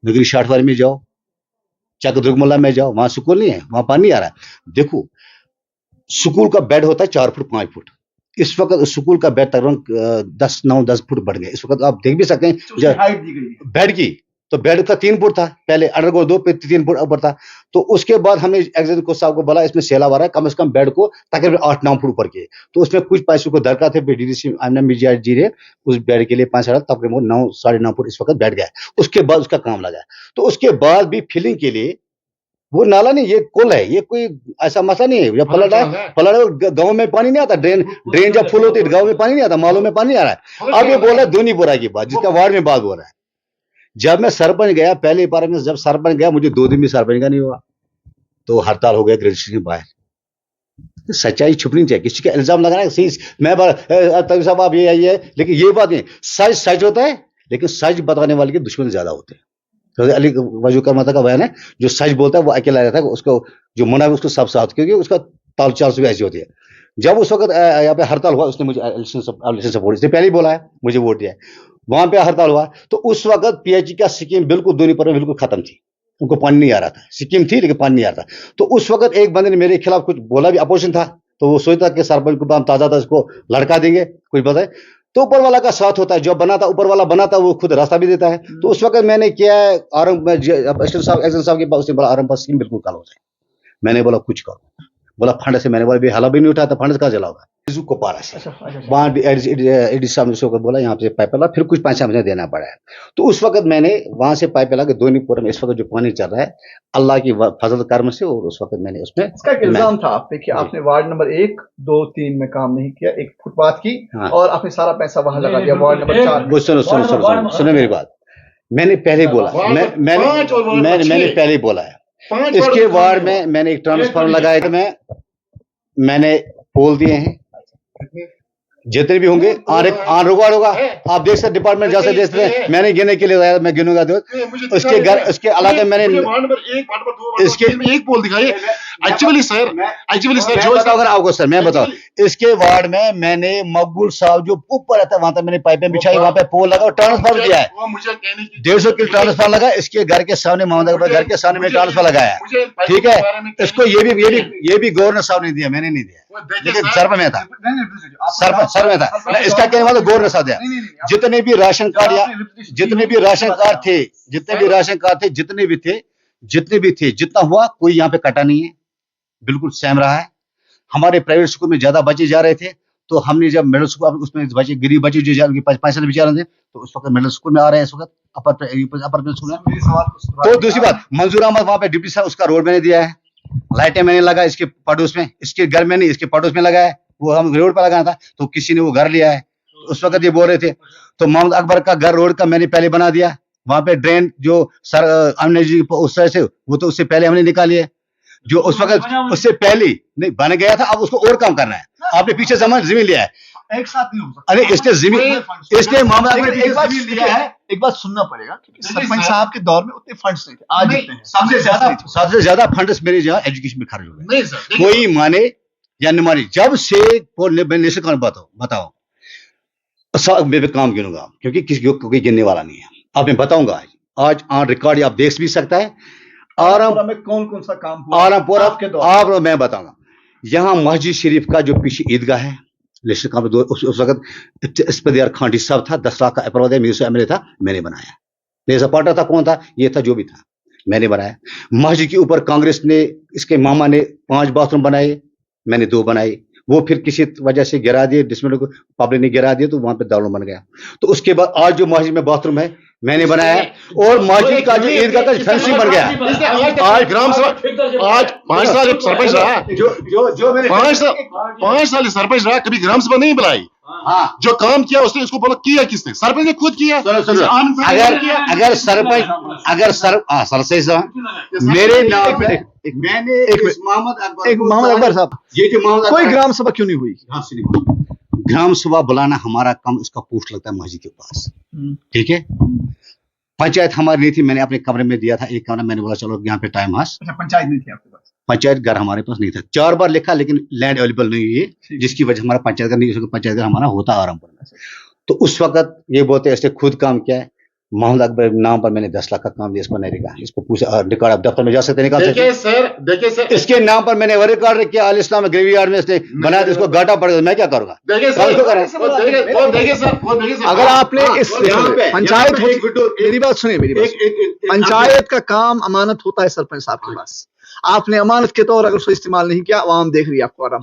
नगरी शाटवारी में जाओ, चकदुर्गमला में जाओ, वहां स्कूल नहीं है, वहां पानी आ रहा है। देखो स्कूल का बेड होता है 4 फुट 5 फुट, इस वक्त स्कूल का बेड तकरीबन 10 फुट बढ़ गया। इस वक्त आप देख भी सकते हैं हाइट दी गई है बेड की, तो बेड का 3 फुट था पहले, अंडरग्राउंड 2 पे 3 फुट ऊपर था। तो उसके बाद हमने एग्जीक्यूटिव को साहब को बोला इसमें सैलाब आ रहा है, कम से कम बेड को तकरीबन 8-9 फुट ऊपर किए। तो उसमें कुछ पैसों को दरकार थे, डीडीसी आमना मिर्जा जी ने उस बेड के लिए 5,000 तकरीबन 9 साढ़े 9 फुट इस वक्त बैठ गया। उसके बाद उसका काम लगा, तो उसके बाद भी फिलिंग के लिए वो नाला नहीं, ये कुल है, ये कोई ऐसा मसला नहीं है। जब पलट गांव में पानी नहीं आता, ड्रेन जब फुल होती है गांव में पानी नहीं आता, मालों में पानी आ रहा है। अब ये बोल रहा है दूनीपुरा की बात, जिसका वार्ड में बात हो रहा है। जब मैं सरपंच गया पहली बार में, जब सरपंच गया मुझे 2 दिन भी सरपंच का नहीं हुआ, तो हड़ताल हो गया ग्रेजुएशन के बाहर। तो सच्चाई छुपनी चाहिए, किसी का इल्जाम लगाना सही। मैं तभी साहब आप ये आई है, लेकिन ये बात नहीं, सच सच होता है, लेकिन सच बताने वाले के दुश्मन ज्यादा होते हैं। तो अली वजू करमाता का बयान है, जो सच बोलता है वो अकेला रहता है, उसको जो मुना है उसको सब साथ, क्योंकि उसका ताल चाल से भी ऐसी होती है। जब उस वक्त यहाँ पे हड़ताल हुआ, उसने मुझे इलेक्शन सपोर्ट, इसने पहले ही बोला है मुझे वोट दिया है, वहां पे हड़ताल हुआ, तो उस वक्त पीएचई का स्कीम बिल्कुल दूनीपुर में बिल्कुल खत्म थी, उनको पानी नहीं आ रहा था, स्कीम थी लेकिन पानी नहीं आ रहा था। तो उस वक्त एक बंदे ने मेरे खिलाफ कुछ बोला भी, अपोजिशन था, तो वो सोचता कि सरपंच को हम ताजा था, इसको लड़का देंगे, कुछ बताए। तो ऊपर वाला का साथ होता है, जो बनाता ऊपर वाला बनाता वो खुद रास्ता भी देता है। तो उस वक्त मैंने किया है, आरम साहब के पास बोला आरम स्कीम बिल्कुल काल हो जाए। मैंने बोला कुछ करो, बोला फंड से, मैंने बोला भी हाला भी नहीं उठा, तो फंड कहाँ चला होगा को पारा से वहाँ बोला यहाँ से पाइप ला, फिर कुछ पैसा मुझे देना पड़ा है। तो उस वक्त मैंने वहां से पाइप ला के दूनीपुर में इस वक्त जो पानी चल रहा है अल्लाह की फजल कर्म से, और उस वक्त मैंने उसमें इसका एक इल्जाम था आप पे कि आपने वार्ड नंबर 1, 2, 3 में काम नहीं किया, एक फुटपाथ की, और आपने सारा पैसा वहां लगा दिया वार्ड नंबर 4। सुनो मेरी बात, मैंने पहले बोला, मैंने पहले बोला है, इसके वार्ड में मैंने एक ट्रांसफार्मर लगाया, मैंने पोल दिए हैं, जितने भी होंगे आन रुकावट होगा। आप देख सकते डिपार्टमेंट जैसे देखते हैं, मैंने गिनने के लिए आया, मैं गिनूंगा उसके घर उसके अलाके मैंने इसके एक पोल दिखाइए। एक्चुअली सर जो अगर आपको सर मैं बताऊं, इसके वार्ड में मैंने मकबूल साहब जो ऊपर रहता है वहां तक मैंने पाइपें बिछाई, वहां पे पोल लगा और ट्रांसफार्मर दिया है, 150 किलो ट्रांसफार्मर लगा। इसके घर के सामने मोहम्मद घर के सामने में ट्रांसफार्मर लगाया, ठीक है। इसको ये भी गवर्नर साहब ने दिया, मैंने नहीं दिया, लेकिन सरपंच में था, सर में था। इसका कहने वाला गवर्नर साहब दिया। जितने भी राशन कार्ड या जितने भी राशन कार्ड थे, जितने भी थे, जितना हुआ कोई यहाँ पे कटा नहीं है, बिल्कुल सेम रहा है। हमारे प्राइवेट स्कूल में ज्यादा बच्चे जा रहे थे, तो हमने जब मिडिल स्कूल उसमें बच्चे गरीब बच्चे जो पैसे बेचारे थे, तो उस वक्त मिडिल स्कूल में आ रहे हैं, इस वक्त अपर मिडिल स्कूल में। तो दूसरी बात, मंजूर अहमद वहां पे डिप्टी साहब, उसका रोड मैंने दिया है, लाइटें मैंने लगा इसके पड़ोस में, इसके घर में नहीं इसके पड़ोस में लगा है, वो हम रोड पर लगाना था, तो किसी ने वो घर लिया है। उस वक्त ये बोल रहे थे, तो मोहम्मद अकबर का घर रोड का मैंने पहले बना दिया, वहां पे ड्रेन जो सर अमने जी उस तरह से, वो तो उससे पहले हमने निकाली है, जो उस वक्त उससे पहले नहीं बन गया था, अब उसको और काम करना है। आपने पीछे जमीन लिया है, एक साथ नहीं हो सकता। अरे इसने जमीन, इसने मोहम्मद अकबर ने एक बात जमीन लिया है। एक बात सुनना पड़ेगा, क्योंकि सरपंच साहब के दौर में उतने फंड्स नहीं थे, आज जितने हैं। सबसे ज्यादा फंड्स मेरे यहाँ एजुकेशन में खर्च हो गए। नहीं सर, देखिए, कोई माने या न माने, जब से वो नेशनल कौन बताओ सब मैं काम गिनूंगा, क्योंकि किसी को कोई गिनने वाला नहीं है। अब मैं बताऊंगा आज ऑन रिकॉर्ड आप देख भी सकता है। आरामपुरा में कौन कौन सा काम हुआ आरामपुरा आपके दौर में? आप मैं बताऊंगा, यहाँ मस्जिद शरीफ का जो पीछे ईदगाह है, नेशनल काम उस वक्त इस्पदियार खांडी साहब था, 10 लाख का अप्रूवल म्यूनिसिपल एमएलए था, मैंने बनाया। मेरा पार्टनर था, कौन था, ये था जो भी था, मैंने बनाया। मस्जिद के ऊपर कांग्रेस ने, इसके मामा ने 5 बाथरूम बनाए, मैंने 2 बनाए, वो फिर किसी वजह से गिरा दिए, डिसमिल को पब्लिक ने गिरा दिया, तो वहां पे दारुण बन गया। तो उसके बाद आज जो मस्जिद में बाथरूम है मैंने बनाया है, और मस्जिद का जो ईदगाह का फेंसिंग बन गया। आज ग्राम सभा, आज 5 साल एक सरपंच रहा, जो मैंने 5 साल सरपंच रहा, कभी ग्राम सभा नहीं बुलाई। हाँ, जो काम किया उसने, इसको बोला किया किसने? सरपंच ने खुद किया। अगर सरपंच अगर सर से मेरे नाम पे मैंने एक मोहम्मद अकबर साहब, ये जो मोहम्मद कोई ग्राम सभा क्यों नहीं हुई? ग्राम सभा बुलाना हमारा काम, इसका पोस्ट लगता है मस्जिद के पास, ठीक है। पंचायत हमारी नहीं थी, मैंने अपने कमरे में दिया था एक कमरा, मैंने बोला चलो यहाँ पे टाइम हास। अच्छा, पंचायत नहीं थी आपके पास? पंचायत घर हमारे पास नहीं था, 4 बार लिखा, लेकिन लैंड अवेलेबल नहीं हुई है, जिसकी वजह हमारा पंचायत घर नहीं, पंचायत घर हमारा होता आरामपुर में। तो उस वक्त ये बोलते ऐसे खुद काम किया है, मोहम्मद अकबर नाम पर मैंने 10 लाख का काम दिया, इसको नहीं रिकॉर्ड, इसको पूछा रिकॉर्ड, आप दफ्तर में जा सकते निकाल सकते। देखिए सर, इसके नाम पर मैंने वो रिकॉर्ड किया, अल इस्लाम ग्रेवी यार्ड में इसने बनाया, इसको घाटा पड़ गया, मैं क्या करूंगा? देखिए सर, अगर आपने इस पंचायत मेरी बात सुनिए, मेरी बात, पंचायत का काम अमानत होता है सरपंच साहब के पास। आपने अमानत के तौर अगर उसको इस्तेमाल नहीं किया, आवाम देख रही है आपको आराम,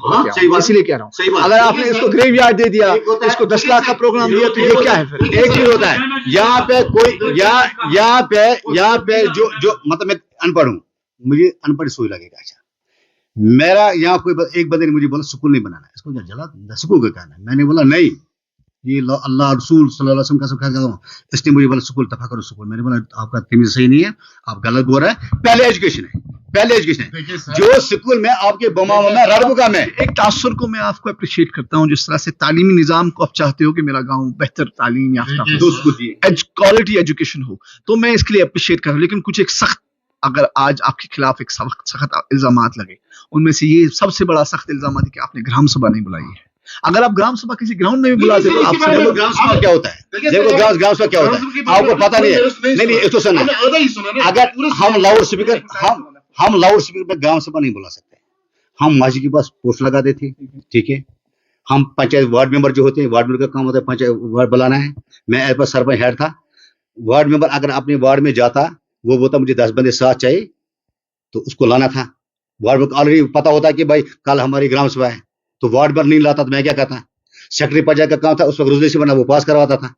इसीलिए कह रहा हूँ। अगर आपने इसको ग्रेव यार्ड दे दिया, इसको 10 लाख का प्रोग्राम दिया, तो ये क्या है फिर? एक चीज होता है, यहाँ पे कोई यहाँ पे जो मतलब मैं अनपढ़ हूँ, मुझे अनपढ़ सोच लगेगा। अच्छा, मेरा यहाँ कोई एक बंदे ने मुझे बोला स्कूल नहीं बनाना है, इसको क्या जला स्कूल का कहना है, मैंने बोला नहीं, ये अल्लाह रसूल सल्लल्लाहु अलैहि वसल्लम का सब कहता। इसने मुझे बोला स्कूल तफा करो स्कूल, मैंने बोला आपका तमीज सही नहीं है, आप गलत बोल रहे हैं। पहले एजुकेशन है, जो स्कूल में आपके बमा में रड़बुका में एक तासुर को मैं आपको अप्रिशिएट करता हूँ, जिस तरह से तालीमी निजाम को आप चाहते हो कि मेरा गांव बेहतर तालीम याफ्ता हो, क्वालिटी एजुकेशन हो, तो मैं इसके लिए अप्रिशिएट कर रहा हूँ। लेकिन कुछ एक सख्त, अगर आज आपके खिलाफ एक सख्त इल्जामात लगे, उनमें से ये सबसे बड़ा सख्त इल्जाम है कि आपने ग्राम सभा नहीं बुलाई है। अगर आप ग्राम सभा किसी ग्राउंड में भी बुलाते तो आप ग्राम सभा क्या होता है, देखो ग्राम सभा क्या होता है आपको पता नहीं है। नहीं इसको सुनना, अगर हम लाउड स्पीकर पे ग्राम सभा नहीं बुला सकते, हम मस्जिद के पास पोस्ट लगाते थे, ठीक है। हम पंचायत वार्ड मेंबर जो होते हैं, वार्ड मेंबर का काम होता है पंचायत वार्ड बुलाना है। मैं एज पर सरपंच हेड था, वार्ड मेंबर अगर अपने वार्ड में जाता, वो बोलता मुझे 10 बंदे साथ चाहिए, तो उसको लाना था। वार्ड मेंबर ऑलरेडी पता होता कि भाई कल हमारी ग्राम सभा है, तो वार्ड मेंबर नहीं लाता तो मैं क्या कहता? सेक्रेटरी पंचायत का काम था, उस वक्त रेजोल्यूशन बना, वो पास करवाता था।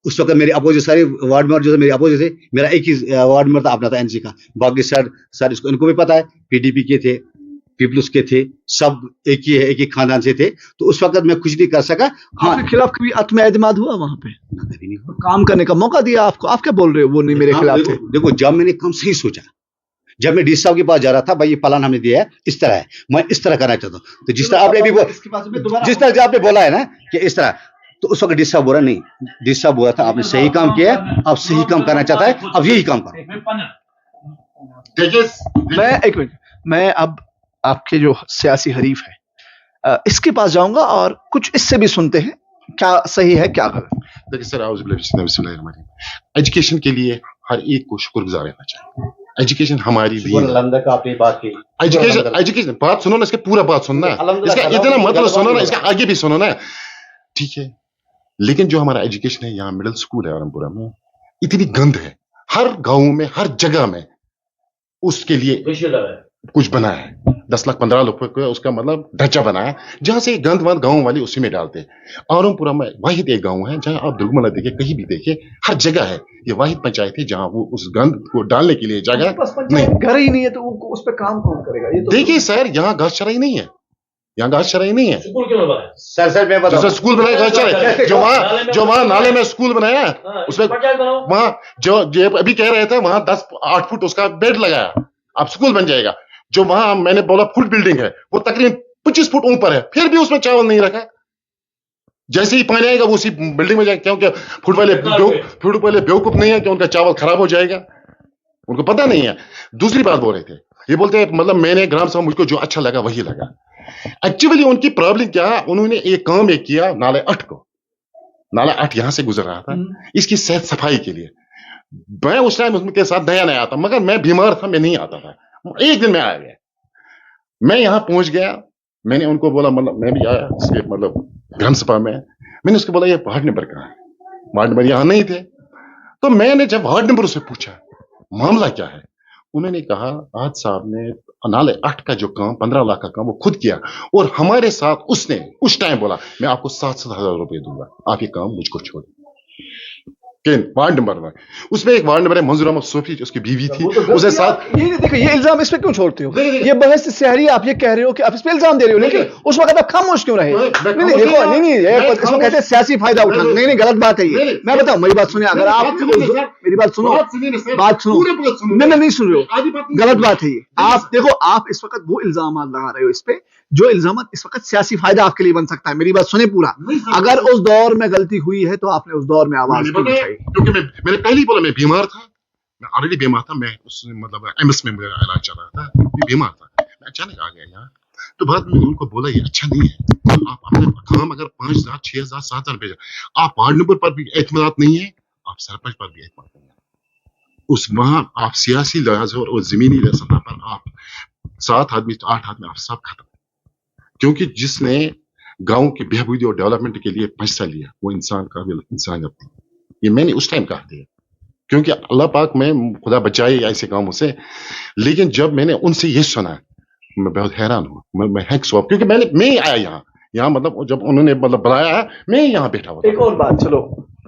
उस वक्त मेरे अपोजिट सारे वार्ड मेंबर जो थे मेरे अपोजिट थे, मेरा एक ही वार्ड मेंबर था, अपना था एनसी का, बाकी सर इसको इनको भी पता है, पीडीपी के थे, पीपल्स के थे, सब एक ही खानदान से थे। तो उस वक्त मैं कुछ नहीं कर सका। हाँ, आपके खिलाफ कभी आत्म एतमाद हुआ वहां पे? कभी नहीं हुआ। काम करने का मौका दिया आपको, आप क्या बोल रहे हो वो नहीं मेरे खिलाफ थे? देखो जब मैंने काम सही सोचा, जब मैं डी साहब के पास जा रहा था, भाई ये प्लान हमने दिया है, इस तरह है, मैं इस तरह करना चाहता हूँ, तो जिस तरह आपने भी जिस तरह आपने बोला है ना कि इस तरह, तो उस वक्त डी साहब बोला नहीं, डी साहब बोला था आपने सही काम किया, आप सही काम करना चाहता है, अब यही काम करो। मैं एक मिनट, मैं अब आपके जो सियासी हरीफ है इसके पास जाऊंगा और कुछ इससे भी सुनते हैं क्या सही है क्या गलत। देखिए सर, एजुकेशन के लिए हर एक को शुक्रगुजार रहना चाहिए। एजुकेशन हमारी दी एजुकेशन बात सुनो ना, इसका पूरा बात सुनना, इसका इतना मतलब सुनो ना, इसका आगे भी सुनो ना, ठीक है। लेकिन जो हमारा एजुकेशन है, यहाँ मिडिल स्कूल है आरामपुरा में, इतनी गंद है, हर गांव में हर जगह में उसके लिए कुछ बना है, 10 लाख 15 लाख का उसका मतलब ढांचा बनाया, जहां से गंद वंद गांव वाले उसी में डालते हैं। आरामपुरा में वाहिद एक गांव है जहां आप दुर्गमला देखे, कहीं भी देखे, हर जगह है, ये वाहिद पंचायत है जहां वो उस गंद को डालने के लिए जगह नहीं, घर ही नहीं है, तो उस पर काम कौन करेगा? ये तो देखिए सर, यहाँ घास चराई नहीं है, यहाँ घास चराई नहीं है। स्कूल क्यों बनाया? सर मैं जैसे स्कूल बनाया घास चराई, जो वहाँ नाले में स्कूल बनाया उसमें पंचायत बनाओ। वहाँ जो अभी कह रहे थे वहाँ 10-8 फुट उसका बेड लगाया, अब स्कूल बन जाएगा। जो वहाँ मैंने बोला फुल बिल्डिंग है वो तकरीबन 25 फुट ऊपर है, फिर भी उसमें चावल नहीं रखा। जैसे ही पानी आएगा वो उसी बिल्डिंग में जाएगा, क्योंकि फुट वाले बेवकूफ नहीं है कि उनका चावल खराब हो जाएगा, उनको पता नहीं है। दूसरी बात बोल रहे थे, ये बोलते हैं मतलब मैंने ग्राम सभा मुझको जो अच्छा लगा वही लगा। एक्चुअली उनकी प्रॉब्लम क्या, उन्होंने एक काम किया नाला 8 को, नाला 8 यहां से गुजर रहा था इसकी सेहत सफाई के लिए। मैं उस टाइम उनके साथ नया आता, मगर मैं बीमार था, मैं नहीं आता था। एक दिन में आ गया, मैं यहां पहुंच गया, मैंने उनको बोला, मतलब मैं भी आया मतलब ग्राम सभा में, मैंने उसको बोला ये वार्ड नंबर कहाँ है, वार्ड नंबर यहां नहीं थे। तो मैंने जब वार्ड नंबर से पूछा मामला क्या है, उन्होंने कहा आज साहब ने नाले 8 का जो काम 15 लाख का काम वो खुद किया, और हमारे साथ उसने उस टाइम बोला मैं आपको 7-7 हजार रुपए दूंगा, आप ये काम मुझको छोड़। वार्ड नंबर में उसमें एक वार्ड नंबर है मंजूर अहमद सोफी, उसकी बीवी थी, उसके साथ। ये देखो, ये इल्जाम इस पे क्यों छोड़ते हो? ये बहस शहरी आप ये कह रहे हो कि आप इस पे इल्जाम दे रहे हो, लेकिन उस वक्त आप खामोश क्यों रहे? नहीं देखो, नहीं इसको कहते हैं सियासी फायदा उठाना। नहीं गलत बात है ये। मैं बताऊं, मेरी बात सुनिए, अगर आप मेरी बात सुनो, बात सुनो, नहीं सुन रहे हो, गलत बात है ये। आप देखो, आप इस वक्त वो इल्जाम लगा रहे हो इस पे जो इल्जाम इस वक्त सियासी फायदा आपके लिए बन सकता है। मेरी बात सुने पूरा, अगर उस दौर में गलती हुई है तो आपने उस दौर में आवाज क्यों उठाई? क्योंकि मैंने पहले ही बोला मैं बीमार था, मैं ऑलरेडी बीमार था, मैं उस मतलब एमएस में मेरा इलाज चल रहा था, मैं बीमार था, मैं अचानक आ गया यहाँ। तो बाद में उनको बोला ये अच्छा नहीं है, आप अपने काम अगर 5,000, 6,000, 7,000 भेजा, आप वार्ड नंबर पर भी एतमाद नहीं है, आप सरपंच पर भी एतमाद नहीं है। उस वहां आप सियासी लिहाज और जमीनी सतह पर आप 7 आदमी 8 आदमी आप सब खत्म, क्योंकि जिसने गांव की बेहबूदी और डेवलपमेंट के लिए पैसा लिया वो इंसान का इंसानियत थी। ये मैंने उस टाइम कहा था, क्योंकि अल्लाह पाक में खुदा बचाए ऐसे कामों से। लेकिन जब मैंने उनसे ये सुना मैं बहुत हैरान हुआ, मैं हैक हुआ, क्योंकि मैं ही आया यहाँ मतलब जब उन्होंने मतलब बुलाया मैं ही यहाँ बैठा हुआ। एक और बात, चलो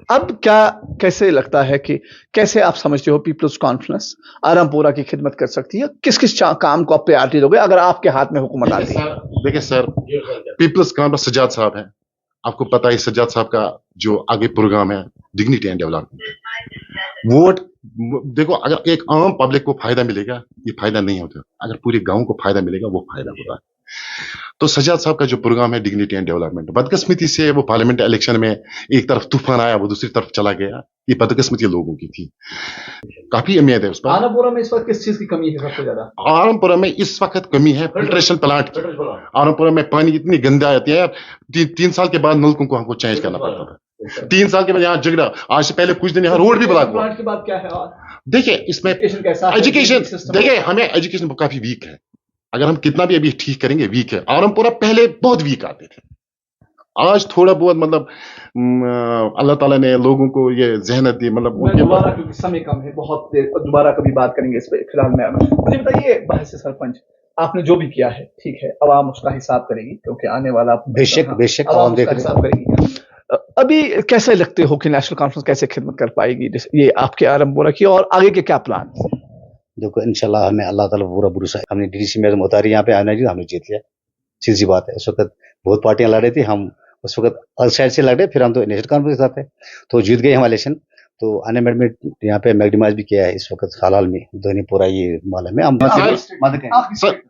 अब क्या कैसे लगता है कि कैसे आप समझते हो पीपल्स कॉन्फ्रेंस आरामपुरा की खिदमत कर सकती है? किस किस काम को आप प्रायोरिटी दोगे अगर आपके हाथ में हुकूमत आती है? देखिए सर, पीपल्स कॉन्फ्रेंस सज्जाद साहब है, आपको पता है सज्जाद साहब का जो आगे प्रोग्राम है डिग्निटी एंड डेवलपमेंट। वोट देखो, अगर एक आम पब्लिक को फायदा मिलेगा ये फायदा नहीं होता, अगर पूरे गांव को फायदा मिलेगा वो फायदा होता है। तो सज्जाद साहब का जो प्रोग्राम है डिग्निटी एंड डेवलपमेंट, बदकिस्मती से वो पार्लियामेंट इलेक्शन में एक तरफ तूफान आया वो दूसरी तरफ चला गया, ये बदकिस्मती लोगों की थी। काफी उम्मीद है उस पर। आरामपुरा में इस वक्त किस चीज की कमी है सबसे ज्यादा? आरामपुरा में इस वक्त कमी है फिल्ट्रेशन प्लांट की। आरामपुरा में पानी इतनी गंदा आती है, 3 साल के बाद नलकों को हमको चेंज करना पड़ता था। 3 साल के बाद यहाँ झगड़ा, आज से पहले कुछ दिन यहाँ रोड भी ब्लॉक हुआ। की बात क्या है? देखिए इसमें एजुकेशन, देखिए हमें एजुकेशन काफी वीक है, अगर हम कितना भी अभी ठीक करेंगे वीक है। आरामपुरा पहले बहुत वीक आते थे, आज थोड़ा बहुत मतलब अल्लाह ताला ने लोगों को ये ज़हनत दी, मतलब दोबारा क्योंकि समय कम है, बहुत देर दोबारा कभी बात करेंगे इस पे। फिलहाल मैं मुझे बताइए, बहस सरपंच आपने जो भी किया है ठीक है, आवाम उसका हिसाब करेगी क्योंकि आने वाला बेशक आवाम उसका हिसाब करेगी। अभी कैसे लगते हो कि नेशनल कॉन्फ्रेंस कैसे खिदमत कर पाएगी ये आपके आरामपुरा की, और आगे के क्या प्लान? देखो इंशाल्लाह हमें अल्लाह ताला पूरा भरोसा है। हमने डीडीसी में उतारी यहाँ पे आना जी, हमने जीत लिया, सीधी बात है। उस वक्त बहुत पार्टियां लड़ रही थी, हम उस वक्त अल साइड से लड़े, फिर हम तो नेशनल कॉन्फ्रेंस के साथ थे तो जीत गए हम इलेक्शन। तो आने में यहाँ पे मैग्डिमाइज भी किया है इस वक्त हाल में धोनीपुरा ये माला में हम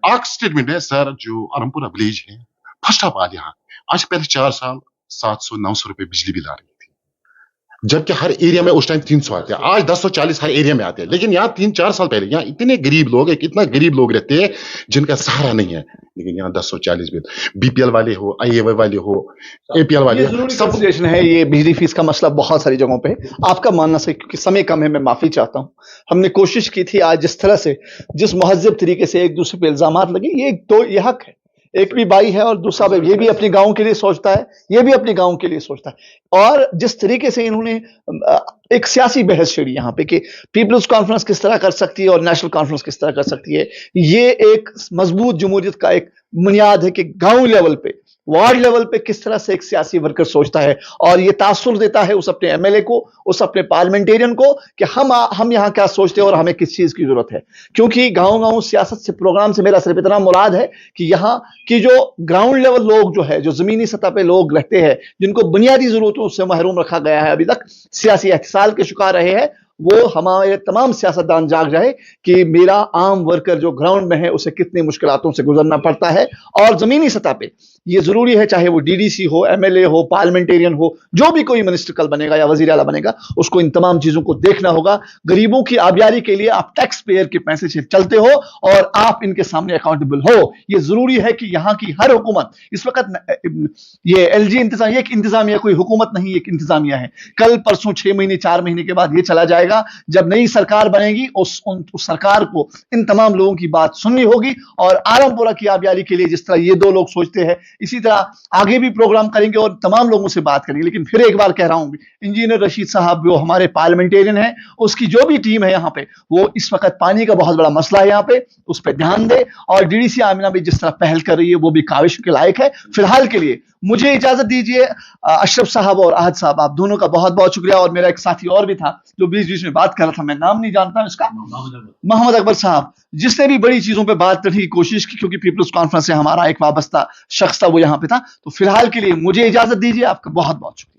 आख स्टेटमेंट है सर। जो आरामपुरा विलेज है फर्स्ट ऑफ ऑल, यहाँ आज पहले 4 साल 700-900 रुपए बिजली बिल आ रही थी, जबकि हर एरिया में उस टाइम 300 आते हैं, आज 1040 हर एरिया में आते हैं। लेकिन यहाँ 3-4 साल पहले यहाँ इतने गरीब लोग, इतना गरीब लोग रहते हैं जिनका सहारा नहीं है, लेकिन यहाँ 1040 बिल, बीपीएल वाले हो, आईएवाई वाले हो, एपीएल वाले हो, सब सिचुएशन है। ये बिजली फीस का मसला बहुत सारी जगहों पे, आपका मानना सही, क्योंकि समय कम है, मैं माफी चाहता हूँ। हमने कोशिश की थी आज जिस तरह से, जिस महज़ब तरीके से एक दूसरे पे इल्जामात लगे, ये तो ये हक है, एक भी भाई है और दूसरा भाई, ये भी अपने गांव के लिए सोचता है, ये भी अपने गांव के लिए सोचता है। और जिस तरीके से इन्होंने एक सियासी बहस छिड़ी यहाँ पे कि पीपल्स कॉन्फ्रेंस किस तरह कर सकती है और नेशनल कॉन्फ्रेंस किस तरह कर सकती है। ये एक मजबूत जमहूरियत का एक बुनियाद है कि गांव लेवल पे, वार्ड लेवल पे किस तरह से एक सियासी वर्कर सोचता है और ये तासुर देता है उस अपने एमएलए को, उस अपने पार्लियामेंटेरियन को कि हम यहाँ क्या सोचते हैं और हमें किस चीज की जरूरत है। क्योंकि गांव गांव सियासत से, प्रोग्राम से मेरा सिर्फ इतना मुराद है कि यहाँ की जो ग्राउंड लेवल लोग जो है, जो जमीनी सतह पे लोग रहते हैं, जिनको बुनियादी जरूरतों से महरूम रखा गया है, अभी तक सियासी एहतिसाल के शिकार रहे हैं, वो हमारे तमाम सियासतदान जाग जाए कि मेरा आम वर्कर जो ग्राउंड में है उसे कितनी मुश्किलातों से गुजरना पड़ता है। और जमीनी सतह पे ये जरूरी है, चाहे वो डीडीसी हो, एमएलए हो, पार्लियामेंटेरियन हो, जो भी कोई मिनिस्टर कल बनेगा या वजीर आला बनेगा, उसको इन तमाम चीजों को देखना होगा। गरीबों की आबियारी के लिए आप टैक्स पेयर के पैसे से चलते हो और आप इनके सामने अकाउंटेबल हो। ये जरूरी है कि यहाँ की हर हुकूमत, इस वक्त ये एलजी इंतजाम, ये एक इंतजामिया, कोई हुकूमत नहीं, एक इंतजामिया है। कल परसों 6 महीने 4 महीने के बाद ये चला जाएगा। जब नई सरकार बनेगी उस सरकार को इन तमाम लोगों की बात सुननी होगी और आलमपुरा की आबियारी के लिए जिस तरह ये दो लोग सोचते हैं, इसी तरह आगे भी प्रोग्राम करेंगे और तमाम लोगों से बात करेंगे। लेकिन फिर एक बार कह रहा हूं, इंजीनियर रशीद साहब जो हमारे पार्लियामेंटेरियन हैं, उसकी जो भी टीम है यहाँ पे, वो इस वक्त पानी का बहुत बड़ा मसला है यहाँ पे, उस पर ध्यान दे। और डीडीसी आमिना भी जिस तरह पहल कर रही है वो भी काविश के लायक है। फिलहाल के लिए मुझे इजाजत दीजिए। अशरफ साहब और आहद साहब, आप दोनों का बहुत बहुत शुक्रिया। और मेरा एक साथी और भी था जो बीच बीच में बात कर रहा था, मैं नाम नहीं जानता हूं इसका, मोहम्मद अकबर साहब, जिसने भी बड़ी चीजों पे बात करने की कोशिश की, क्योंकि पीपल्स कॉन्फ्रेंस से हमारा एक वाबस्ता शख्स था, वो यहाँ पे था। तो फिलहाल के लिए मुझे इजाजत दीजिए। आपका बहुत बहुत शुक्रिया।